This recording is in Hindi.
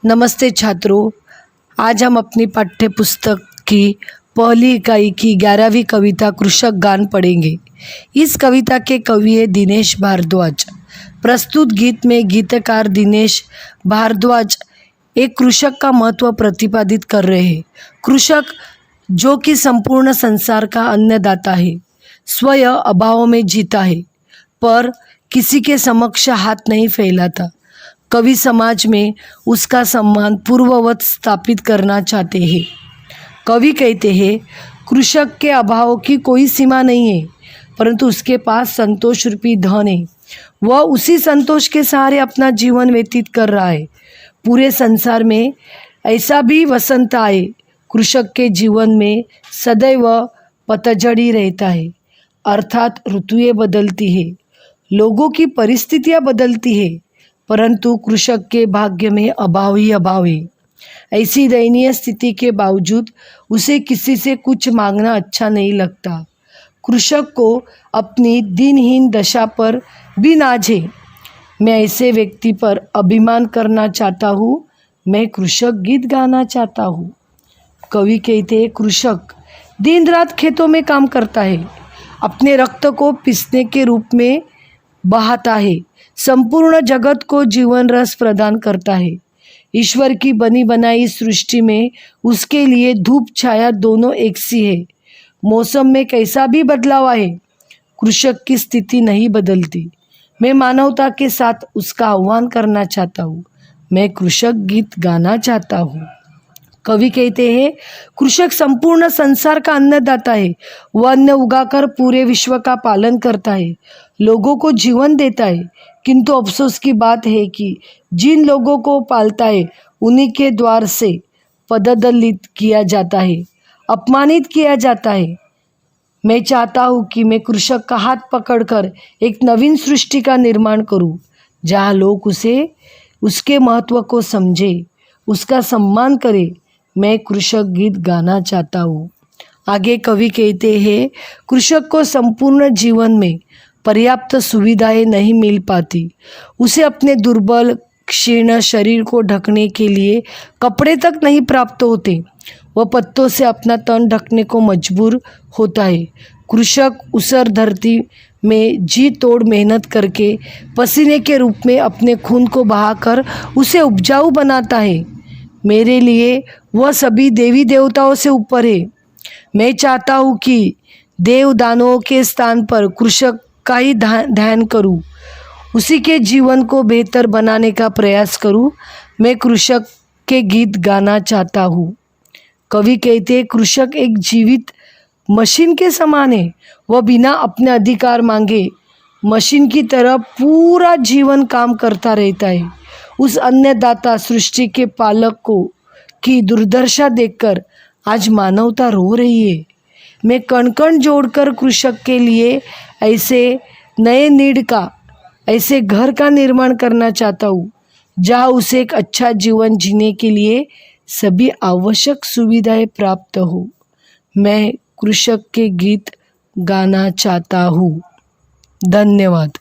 नमस्ते छात्रों, आज हम अपनी पाठ्य पुस्तक की पहली इकाई की 11वीं कविता कृषक गान पढ़ेंगे। इस कविता के कवि है दिनेश भारद्वाज। प्रस्तुत गीत में गीतकार दिनेश भारद्वाज एक कृषक का महत्व प्रतिपादित कर रहे हैं। कृषक जो कि संपूर्ण संसार का अन्नदाता है, स्वयं अभाव में जीता है पर किसी के समक्ष हाथ नहीं फैलाता। कवि समाज में उसका सम्मान पूर्ववत स्थापित करना चाहते हैं। कवि कहते हैं, कृषक के अभाव की कोई सीमा नहीं है, परंतु उसके पास संतोष रूपी धन है। वह उसी संतोष के सहारे अपना जीवन व्यतीत कर रहा है। पूरे संसार में ऐसा भी वसंत आए, कृषक के जीवन में सदैव पतझड़ ही रहता है, अर्थात ऋतुएं बदलती है, लोगों की परिस्थितियां बदलती है, परंतु कृषक के भाग्य में अभाव ही अभाव है। ऐसी दयनीय स्थिति के बावजूद उसे किसी से कुछ मांगना अच्छा नहीं लगता। कृषक को अपनी दिनहीन दशा पर भी नाज है। मैं ऐसे व्यक्ति पर अभिमान करना चाहता हूँ। मैं कृषक गीत गाना चाहता हूँ। कवि कहते हैं, कृषक दिन रात खेतों में काम करता है, अपने रक्त को पीसने के रूप में बहाता है, संपूर्ण जगत को जीवन रस प्रदान करता है। ईश्वर की बनी बनाई सृष्टि में उसके लिए धूप छाया दोनों एक सी है। मौसम में कैसा भी बदलाव आए, कृषक की स्थिति नहीं बदलती। मैं मानवता के साथ उसका आह्वान करना चाहता हूँ। मैं कृषक गीत गाना चाहता हूँ। कवि कहते हैं, कृषक संपूर्ण संसार का अन्नदाता है। वह अन्न उगाकर पूरे विश्व का पालन करता है, लोगों को जीवन देता है। किंतु अफसोस की बात है कि जिन लोगों को पालता है उन्हीं के द्वार से पददलित किया जाता है, अपमानित किया जाता है। मैं चाहता हूँ कि मैं कृषक का हाथ पकड़कर एक नवीन सृष्टि का निर्माण करूँ, जहाँ लोग उसे उसके महत्व को समझे, उसका सम्मान करें। मैं कृषक गीत गाना चाहता हूँ। आगे कवि कहते हैं, कृषक को संपूर्ण जीवन में पर्याप्त सुविधाएं नहीं मिल पाती। उसे अपने दुर्बल क्षीण शरीर को ढकने के लिए कपड़े तक नहीं प्राप्त होते। वह पत्तों से अपना तन ढकने को मजबूर होता है। कृषक ऊसर धरती में जी तोड़ मेहनत करके पसीने के रूप में अपने खून को बहाकर उसे उपजाऊ बनाता है। मेरे लिए वह सभी देवी देवताओं से ऊपर है। मैं चाहता हूँ कि देव दानवों के स्थान पर कृषक का ही ध्यान करूँ, उसी के जीवन को बेहतर बनाने का प्रयास करूँ। मैं कृषक के गीत गाना चाहता हूँ। कवि कहते हैं, कृषक एक जीवित मशीन के समान है। वह बिना अपने अधिकार मांगे मशीन की तरह पूरा जीवन काम करता रहता है। उस अन्नदाता सृष्टि के पालक को की दुर्दशा देखकर आज मानवता रो रही है। मैं कण कण जोड़कर कृषक के लिए ऐसे नए नीड का, ऐसे घर का निर्माण करना चाहता हूँ, जहाँ उसे एक अच्छा जीवन जीने के लिए सभी आवश्यक सुविधाएं प्राप्त हो। मैं कृषक के गीत गाना चाहता हूँ। धन्यवाद।